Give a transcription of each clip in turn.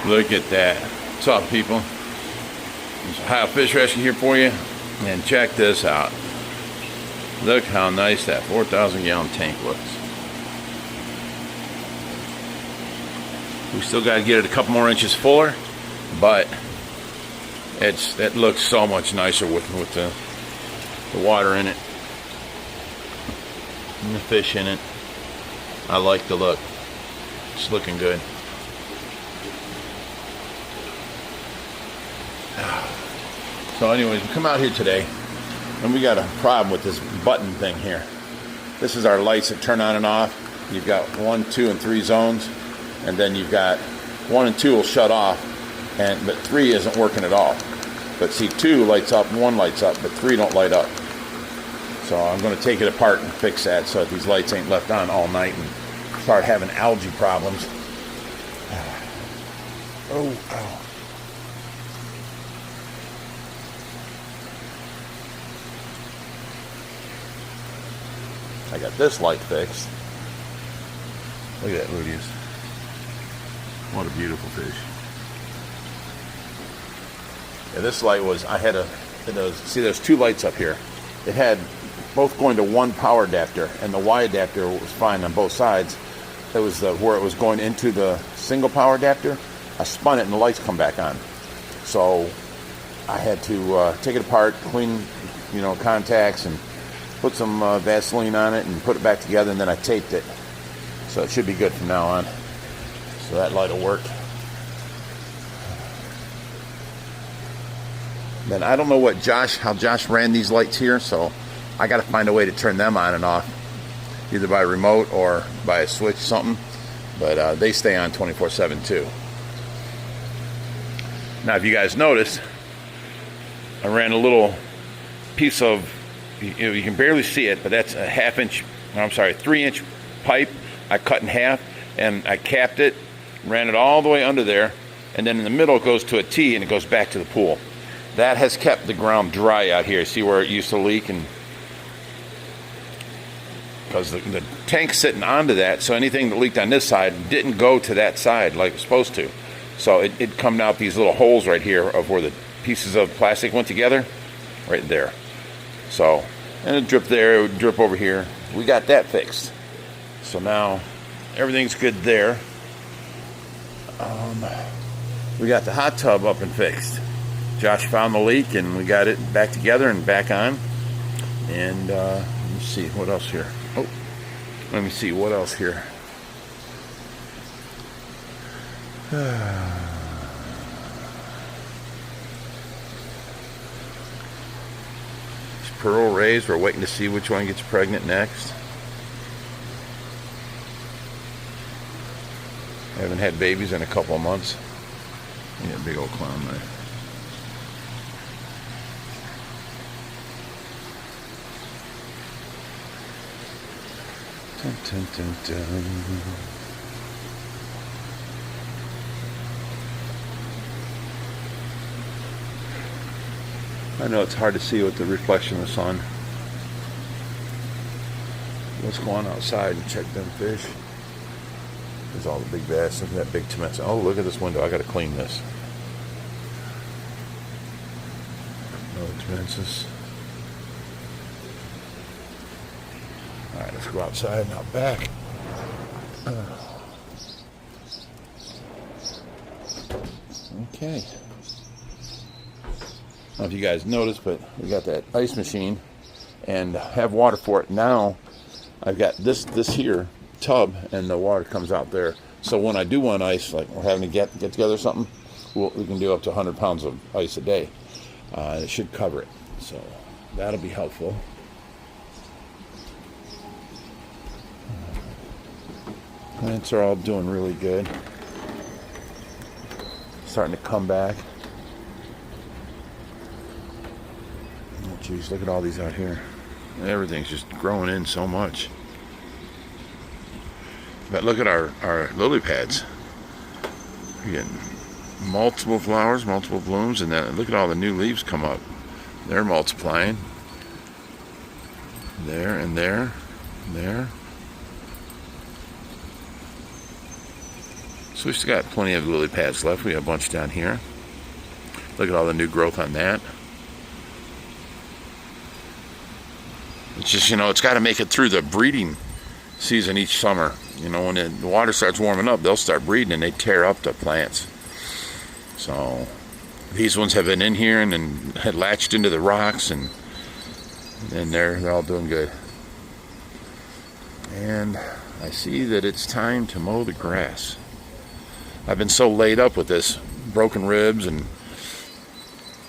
Look at that. What's up, people? There's Ohio Fish Rescue here for you. And check this out. Look how nice that 4,000 gallon tank looks. We still got to get it a couple more inches fuller, but it looks so much nicer with the water in it and the fish in it. I like the look. It's looking good. So anyways, we come out here today and we got a problem with this button thing here. This is our lights that turn on and off. You've got 1, 2, and 3 zones, and then you've got 1 and 2 will shut off, but 3 isn't working at all. But see, 2 lights up, 1 lights up, but 3 don't light up. So I'm going to take it apart and fix that so that these lights ain't left on all night and start having algae problems. Oh, ow. I got this light fixed. Look at that, Ludius. What a beautiful fish. Yeah, this light was, see there's 2 lights up here. It had both going to 1 power adapter, and the Y adapter was fine on both sides. It was where it was going into the single power adapter. I spun it and the lights come back on. So I had to take it apart, clean, contacts, and put some Vaseline on it and put it back together, and then I taped it. So it should be good from now on. So that light will work. Then I don't know how Josh ran these lights here, so I got to find a way to turn them on and off, either by remote or by a switch, something. But they stay on 24/7 too. Now, if you guys notice, I ran a little piece of, you can barely see it, but that's a 3-inch pipe I cut in half, and I capped it, ran it all the way under there, and then in the middle it goes to a T and it goes back to the pool. That has kept the ground dry out here. See where it used to leak? And because the tank's sitting onto that, so anything that leaked on this side didn't go to that side like it's supposed to. So it come out these little holes right here of where the pieces of plastic went together, right there. So, and it dripped there, it would drip over here. We got that fixed. So now everything's good there. We got the hot tub up and fixed. Josh found the leak and we got it back together and back on. And let me see what else here. Oh, let me see what else here. Pearl rays, we're waiting to see which one gets pregnant next. I haven't had babies in a couple of months. Yeah, big old clown there. Dun, dun, dun, dun. I know it's hard to see with the reflection of the sun. Let's go on outside and check them fish. There's all the big bass. Look at that big Temesa. Oh, look at this window. I got to clean this. Another Temesas. All right, let's go outside and out back. Okay. I don't know if you guys noticed, but we got that ice machine and have water for it. Now I've got this here tub and the water comes out there. So when I do want ice, like we're having to get together or something, we can do up to 100 pounds of ice a day. It should cover it. So that'll be helpful. Plants are all doing really good. Starting to come back. Oh geez, look at all these out here. Everything's just growing in so much. But look at our lily pads. We're getting multiple flowers, multiple blooms, and then look at all the new leaves come up. They're multiplying. There and there and there. So we've still got plenty of lily pads left. We have a bunch down here. Look at all the new growth on that. It's just, you know, it's got to make it through the breeding season each summer. You know, when the water starts warming up, they'll start breeding and they tear up the plants. So these ones have been in here and then had latched into the rocks, and they're all doing good. And I see that it's time to mow the grass. I've been so laid up with this broken ribs, and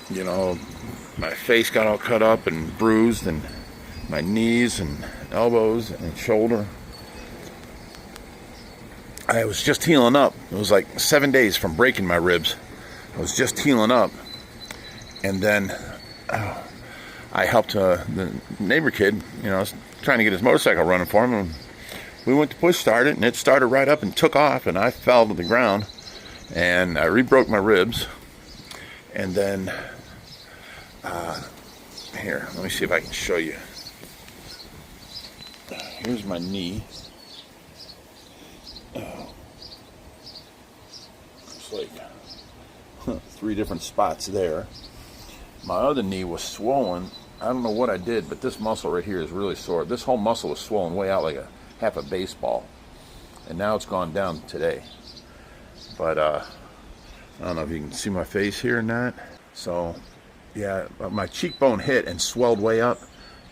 you know, my face got all cut up and bruised, and my knees and elbows and shoulder. I was just healing up. It was like 7 days from breaking my ribs. I was just healing up, and then I helped the neighbor kid, you know, trying to get his motorcycle running for him, and we went to push start it, and it started right up and took off, and I fell to the ground, and I re-broke my ribs. And then here, let me see if I can show you. Here's my knee. It's like 3 different spots there. My other knee was swollen. I don't know what I did, but this muscle right here is really sore. This whole muscle was swollen way out like half a baseball, and now it's gone down today. But I don't know if you can see my face here or not. So yeah, my cheekbone hit and swelled way up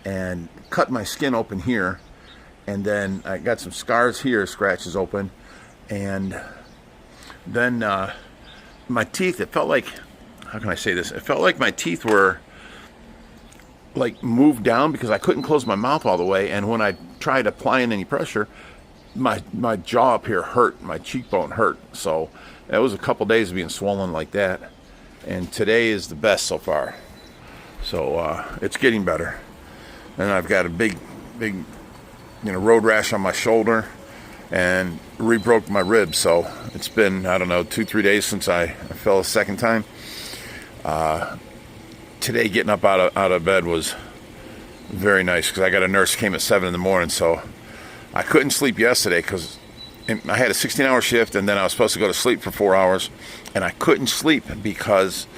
and cut my skin open here, and then I got some scars here, scratches open, and then my teeth, it felt like, how can I say this? It felt like my teeth were like moved down because I couldn't close my mouth all the way, and when I tried applying any pressure, my jaw up here hurt, my cheekbone hurt. So that was a couple days of being swollen like that, and today is the best so far. So it's getting better, and I've got a big, you know, road rash on my shoulder, and re-broke my ribs. So it's been, I don't know, 2-3 days since I fell a second time. Today getting up out of bed was very nice because I got a nurse came at 7 in the morning, so I couldn't sleep yesterday because I had a 16-hour shift, and then I was supposed to go to sleep for 4 hours, and I couldn't sleep because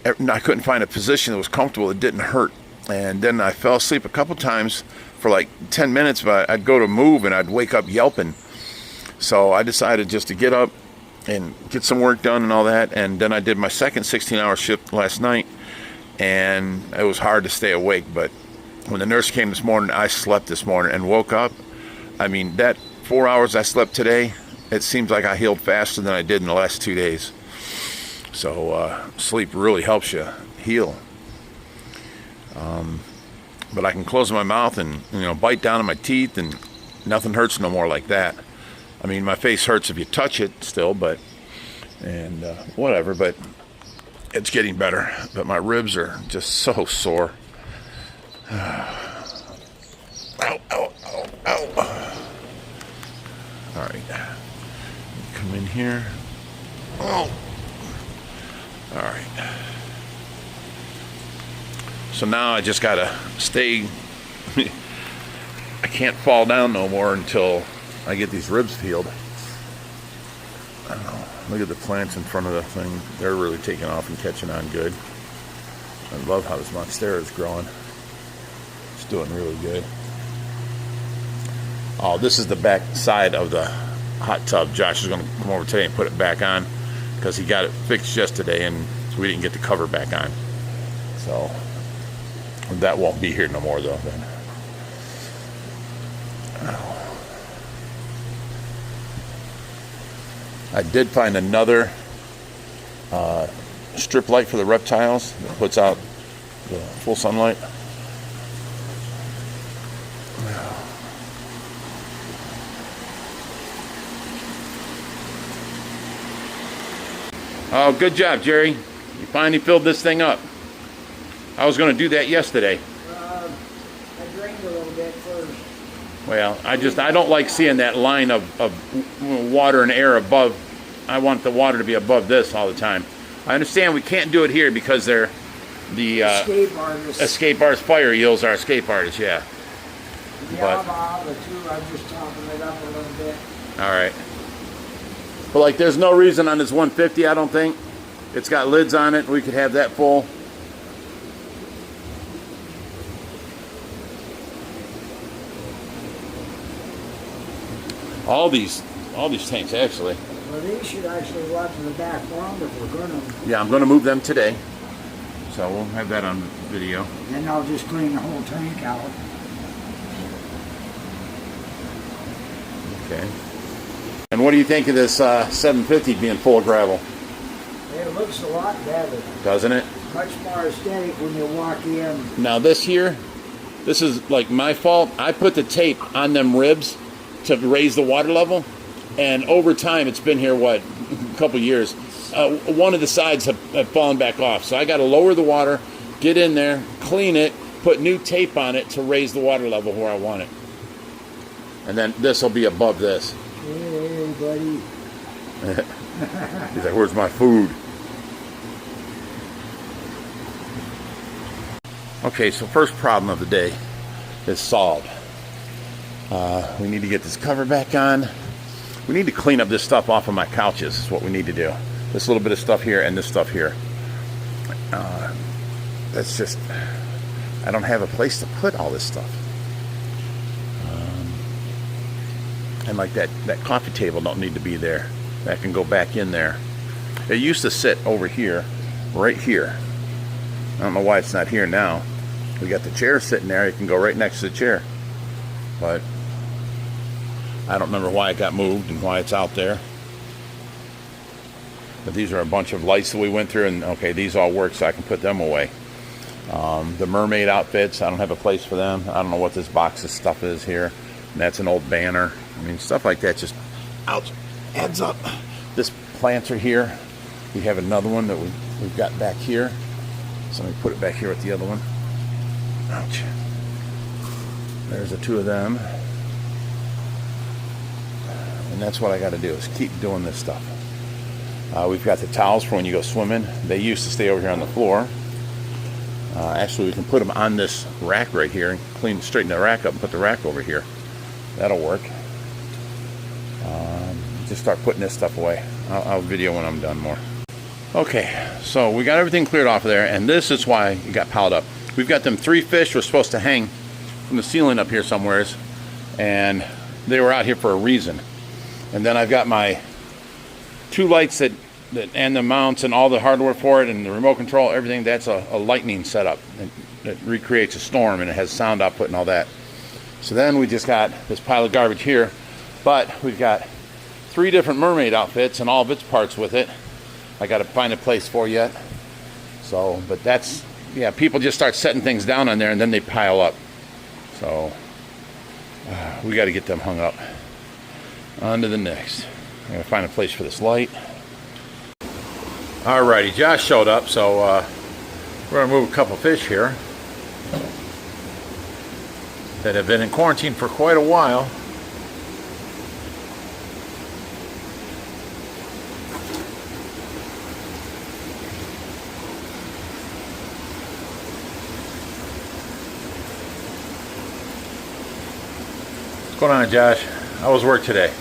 I couldn't find a position that was comfortable that didn't hurt. And then I fell asleep a couple times for like 10 minutes, but I'd go to move and I'd wake up yelping. So I decided just to get up and get some work done and all that. And then I did my second 16-hour shift last night, and it was hard to stay awake. But when the nurse came this morning, I slept this morning and woke up. I mean, that 4 hours I slept today, it seems like I healed faster than I did in the last 2 days. So sleep really helps you heal. But I can close my mouth and, you know, bite down on my teeth, and nothing hurts no more like that. I mean, my face hurts if you touch it still, but, and whatever, but it's getting better. But my ribs are just so sore. Ow, ow, ow, ow. All right, come in here. Oh, all right. So now I just gotta stay. I can't fall down no more until I get these ribs healed. I don't know. Look at the plants in front of the thing. They're really taking off and catching on good. I love how this monstera is growing. It's doing really good. Oh, this is the back side of the hot tub. Josh is going to come over today and put it back on because he got it fixed yesterday and we didn't get the cover back on. So that won't be here no more though then. I did find another strip light for the reptiles that puts out the full sunlight. Oh, good job, Jerry. You finally filled this thing up. I was going to do that yesterday. I drained a little bit first. Well, I don't like seeing that line of water and air above. I want the water to be above this all the time. I understand we can't do it here because they're the escape artists. Escape artists, fire eels are escape artists, yeah. Yeah, but the two, I'm just topping it up a little bit. All right. But like, there's no reason on this 150, I don't think. It's got lids on it. We could have that full. All these tanks actually. Well, these should actually run to the back lawn if we're gonna. Yeah, I'm gonna move them today. So we'll have that on video. Then I'll just clean the whole tank out. Okay. And what do you think of this 750 being full of gravel? It looks a lot better. Doesn't it? Much more aesthetic when you walk in. Now this here, this is like my fault. I put the tape on them ribs to raise the water level, and over time, it's been here, what, a couple years, one of the sides have fallen back off. So I got to lower the water, get in there, clean it, put new tape on it to raise the water level where I want it. And then this will be above this. Hey, buddy. He's like, where's my food? Okay, so first problem of the day is solved. We need to get this cover back on. We need to clean up this stuff off of my couches is what we need to do. This little bit of stuff here and this stuff here. That's just, I don't have a place to put all this stuff. And like that coffee table don't need to be there. That can go back in there. It used to sit over here, right here. I don't know why it's not here now. We got the chair sitting there. It can go right next to the chair. But I don't remember why it got moved and why it's out there. But these are a bunch of lights that we went through, and okay, these all work, so I can put them away. The mermaid outfits, I don't have a place for them. I don't know what this box of stuff is here. And that's an old banner. I mean, stuff like that just adds up. This planter here, we have another one that we've got back here. So let me put it back here with the other one. Ouch. There's the two of them. And that's what I got to do, is keep doing this stuff. We've got the towels for when you go swimming. They used to stay over here on the floor. Actually, we can put them on this rack right here and straighten the rack up and put the rack over here. That'll work. Just start putting this stuff away. I'll video when I'm done more. Okay, so we got everything cleared off of there, and this is why it got piled up. We've got them 3 fish were supposed to hang from the ceiling up here somewheres, and they were out here for a reason. And then I've got my 2 lights that and the mounts and all the hardware for it and the remote control, everything. That's a lightning setup that recreates a storm, and it has sound output and all that. So then we just got this pile of garbage here, but we've got 3 different mermaid outfits and all of its parts with it. I got to find a place for yet. So, but that's, yeah, people just start setting things down on there and then they pile up. So we got to get them hung up. On to the next. I'm going to find a place for this light. Alrighty, Josh showed up, so we're going to move a couple fish here that have been in quarantine for quite a while. What's going on, Josh? How was work today?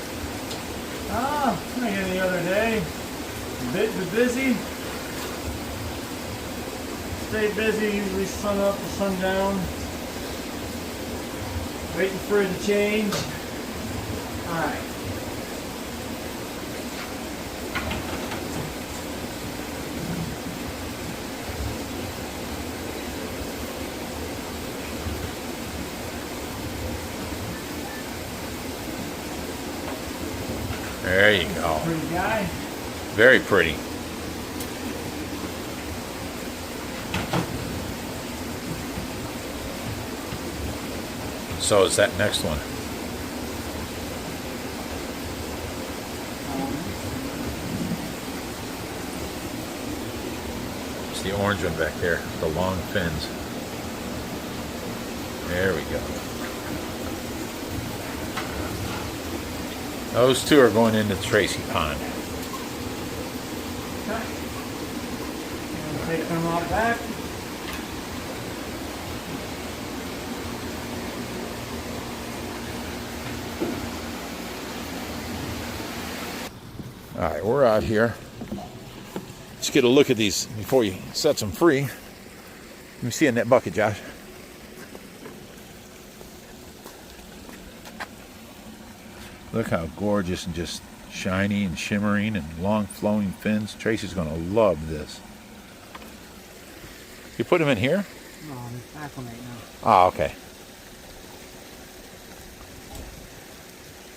Like any other day. Bit busy. Stay busy, usually sun up to sundown. Waiting for it to change. Alright. There you go. Pretty guy. Very pretty. So is that next one. It's the orange one back there, the long fins. There we go. Those 2 are going into the Tracy pond. Okay. And take them out back. All right, we're out here. Let's get a look at these before you set them free. Let me see in that bucket, Josh. Look how gorgeous and just shiny and shimmering and long flowing fins. Tracy's going to love this. You put them in here? No, I'm acclimate now. Oh, okay.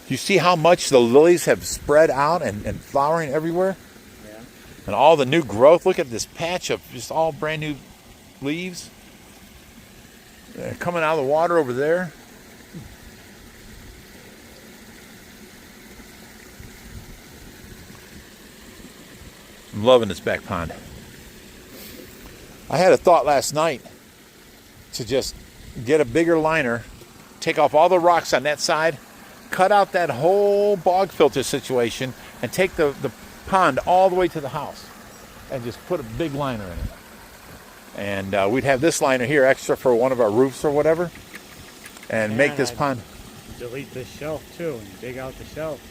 You see how much the lilies have spread out and flowering everywhere? Yeah. And all the new growth. Look at this patch of just all brand new leaves. They're coming out of the water over there. I'm loving this back pond. I had a thought last night to just get a bigger liner, take off all the rocks on that side, cut out that whole bog filter situation, and take the pond all the way to the house and just put a big liner in it. And we'd have this liner here extra for one of our roofs or whatever, and make this pond. Delete this shelf too and dig out the shelf.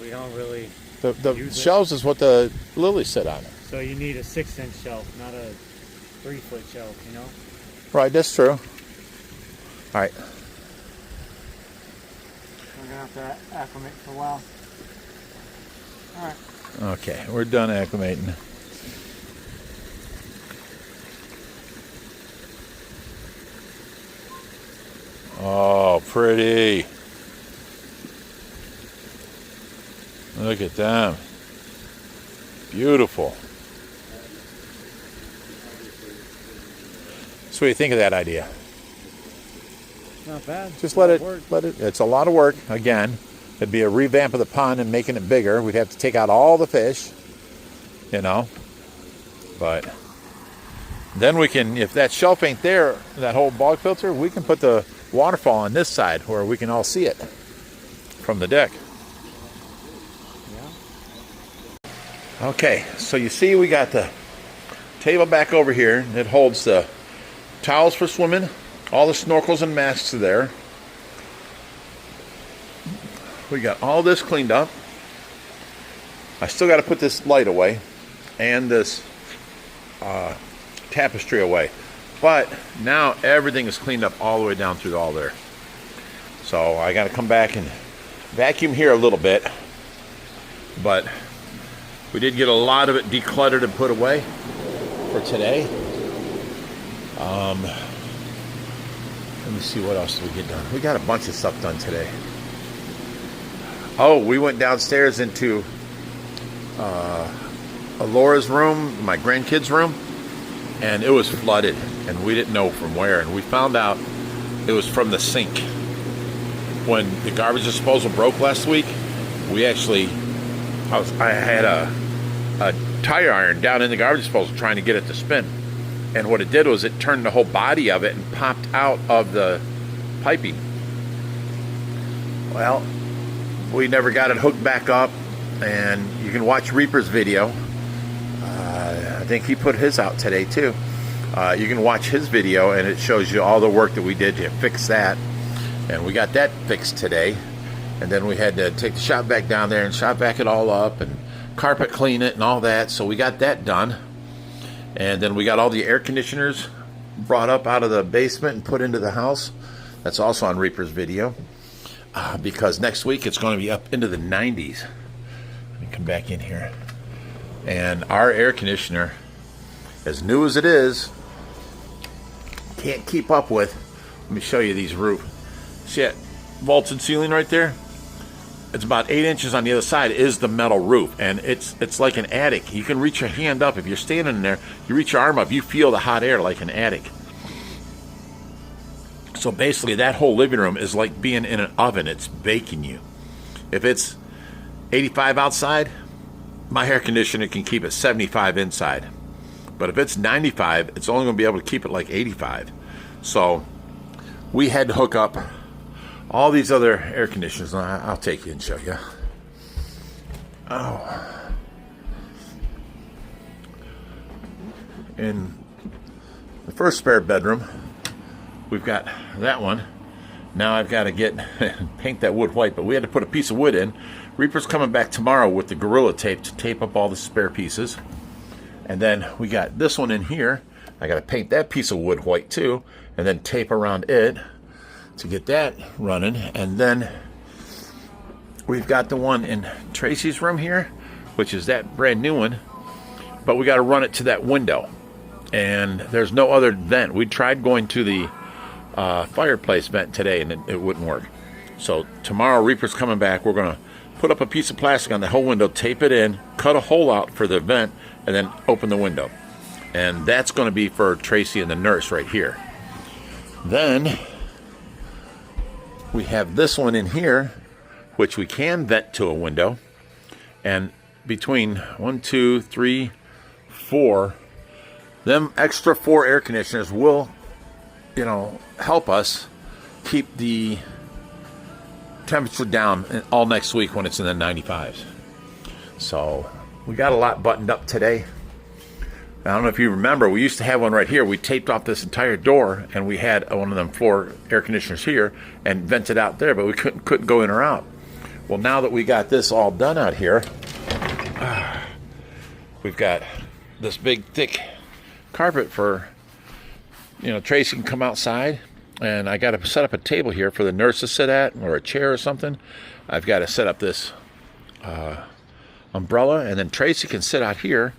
We don't really. The shelves is what the lilies sit on. So you need a 6-inch shelf, not a 3-foot shelf, you know? Right, that's true. All right. We're gonna have to acclimate for a while. All right. Okay, we're done acclimating. Oh, pretty. Look at them. Beautiful. So what do you think of that idea? Not bad. Just let it, it's a lot of work. Again, it'd be a revamp of the pond and making it bigger. We'd have to take out all the fish, you know. But then we can, if that shelf ain't there, that whole bog filter, we can put the waterfall on this side where we can all see it from the deck. Yeah. Okay, so you see we got the table back over here. It holds the towels for swimming. All the snorkels and masks are there. We got all this cleaned up. I still got to put this light away and this tapestry away. But now everything is cleaned up all the way down through all there. So I got to come back and vacuum here a little bit. But we did get a lot of it decluttered and put away for today. Let me see, what else did we get done? We got a bunch of stuff done today. Oh, we went downstairs into Laura's room, my grandkids' room, and it was flooded, and we didn't know from where. And we found out it was from the sink. When the garbage disposal broke last week, we actually, I had a tire iron down in the garbage disposal trying to get it to spin. And what it did was it turned the whole body of it and popped out of the piping. Well, we never got it hooked back up, and you can watch Reaper's video. I think he put his out today too. You can watch his video, and it shows you all the work that we did to fix that. And we got that fixed today. And then we had to take the shop vac down there and shop vac it all up and carpet clean it and all that. So we got that done. And then we got all the air conditioners brought up out of the basement and put into the house. That's also on Reaper's video. Because next week it's going to be up into the 90s. Let me come back in here. And our air conditioner, as new as it is, can't keep up with. Let me show you these roof. See that vaulted ceiling right there? It's about 8 inches on the other side is the metal roof, and it's like an attic. You can reach your hand up. If you're standing in there, you reach your arm up, you feel the hot air like an attic. So basically that whole living room is like being in an oven. It's baking you. If it's 85 outside, my air conditioner can keep it 75 inside. But if it's 95, it's only going to be able to keep it like 85. So we had to hook up all these other air conditioners. I'll take you and show you. Oh. In the first spare bedroom, we've got that one. Now I've got to get paint that wood white, but we had to put a piece of wood in. Reaper's coming back tomorrow with the Gorilla Tape to tape up all the spare pieces. And then we got this one in here. I got to paint that piece of wood white too, and then tape around it to get that running. And then we've got the one in Tracy's room here, which is that brand new one, but we got to run it to that window. And there's no other vent. We tried going to the fireplace vent today, and it wouldn't work. So tomorrow, Reaper's coming back. We're going to put up a piece of plastic on the whole window, tape it in, cut a hole out for the vent, and then open the window. And that's going to be for Tracy and the nurse right here. Then we have this one in here, which we can vent to a window. And between 1, 2, 3, 4, them extra 4 air conditioners will, help us keep the temperature down all next week when it's in the 95s. So we got a lot buttoned up today. I don't know if you remember, we used to have one right here. We taped off this entire door, and we had one of them 4 air conditioners here and vented out there, but we couldn't go in or out. Well, now that we got this all done out here, we've got this big thick carpet for, Tracy can come outside, and I got to set up a table here for the nurse to sit at, or a chair or something. I've got to set up this umbrella, and then Tracy can sit out here,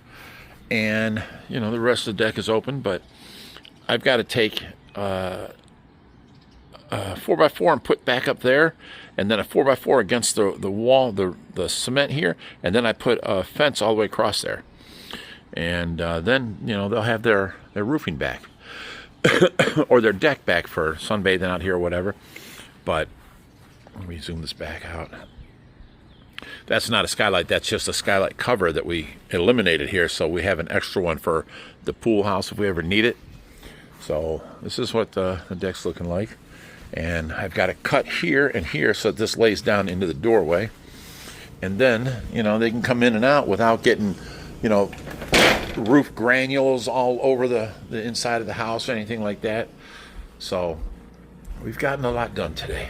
and the rest of the deck is open. But I've got to take 4x4 and put back up there, and then a 4x4 against the wall, the cement here, and then I put a fence all the way across there, and then they'll have their roofing back or their deck back for sunbathing out here or whatever. But let me zoom this back out. That's not a skylight, that's just a skylight cover that we eliminated here, so we have an extra one for the pool house if we ever need it. So this is what the deck's looking like. And I've got to cut here and here so that this lays down into the doorway. And then, they can come in and out without getting, roof granules all over the inside of the house or anything like that. So we've gotten a lot done today.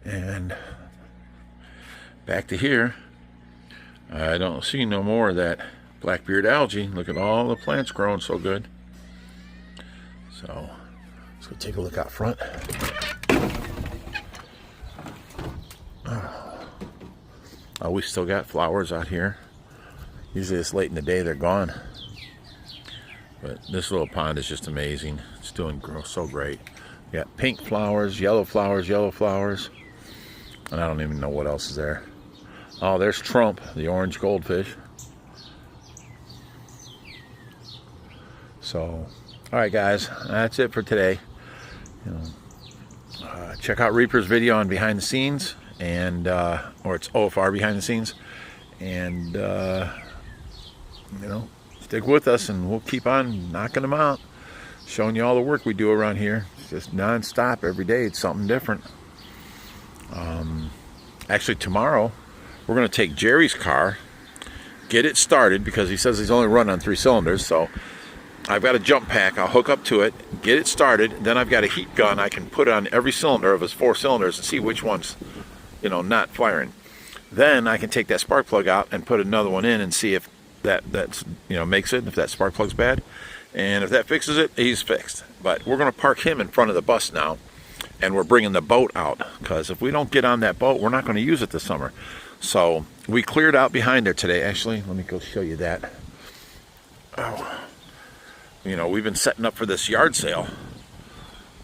And back to here, I don't see no more of that blackbeard algae. Look at all the plants growing so good. So let's go take a look out front. Oh, we still got flowers out here. Usually it's late in the day, they're gone. But this little pond is just amazing. It's doing so great. We got pink flowers, yellow flowers, and I don't even know what else is there. Oh, there's Trump, the orange goldfish. So, all right, guys, that's it for today. Check out Reaper's video on behind the scenes, and or it's OFR behind the scenes, and stick with us, and we'll keep on knocking them out, showing you all the work we do around here. It's just non-stop every day. It's something different. Actually, tomorrow we're going to take Jerry's car, get it started, because he says he's only running on 3 cylinders. So I've got a jump pack. I'll hook up to it, get it started. Then I've got a heat gun. I can put it on every cylinder of his 4 cylinders and see which one's, not firing. Then I can take that spark plug out and put another one in and see if that's makes it. If that spark plug's bad, and if that fixes it, he's fixed. But we're going to park him in front of the bus now, and we're bringing the boat out, because if we don't get on that boat, we're not going to use it this summer. So we cleared out behind there today. Actually, let me go show you that. Oh. We've been setting up for this yard sale.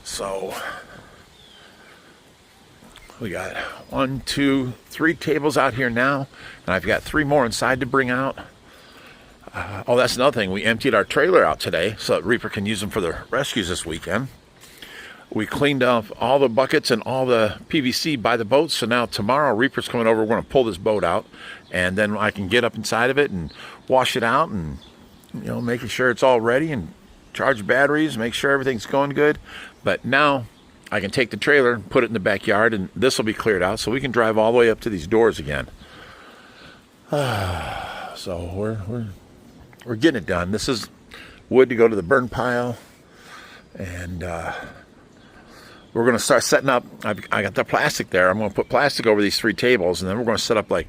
So we got 1, 2, 3 tables out here now, and I've got 3 more inside to bring out. Oh, that's another thing. We emptied our trailer out today so that Reaper can use them for the rescues this weekend. We cleaned up all the buckets and all the PVC by the boat, so now tomorrow Reaper's coming over. We're going to pull this boat out, and then I can get up inside of it and wash it out, and making sure it's all ready, and charge batteries, make sure everything's going good. But now I can take the trailer and put it in the backyard, and this will be cleared out so we can drive all the way up to these doors again. So we're getting it done. This is wood to go to the burn pile, and we're going to start setting up. I got the plastic there. I'm going to put plastic over these 3 tables, and then we're going to set up like,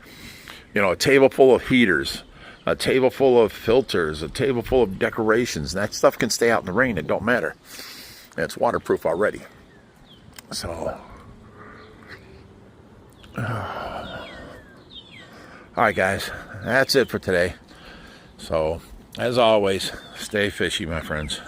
you know, a table full of heaters, a table full of filters, a table full of decorations. And that stuff can stay out in the rain. It don't matter. And it's waterproof already. So, all right, guys, that's it for today. So, as always, stay fishy, my friends.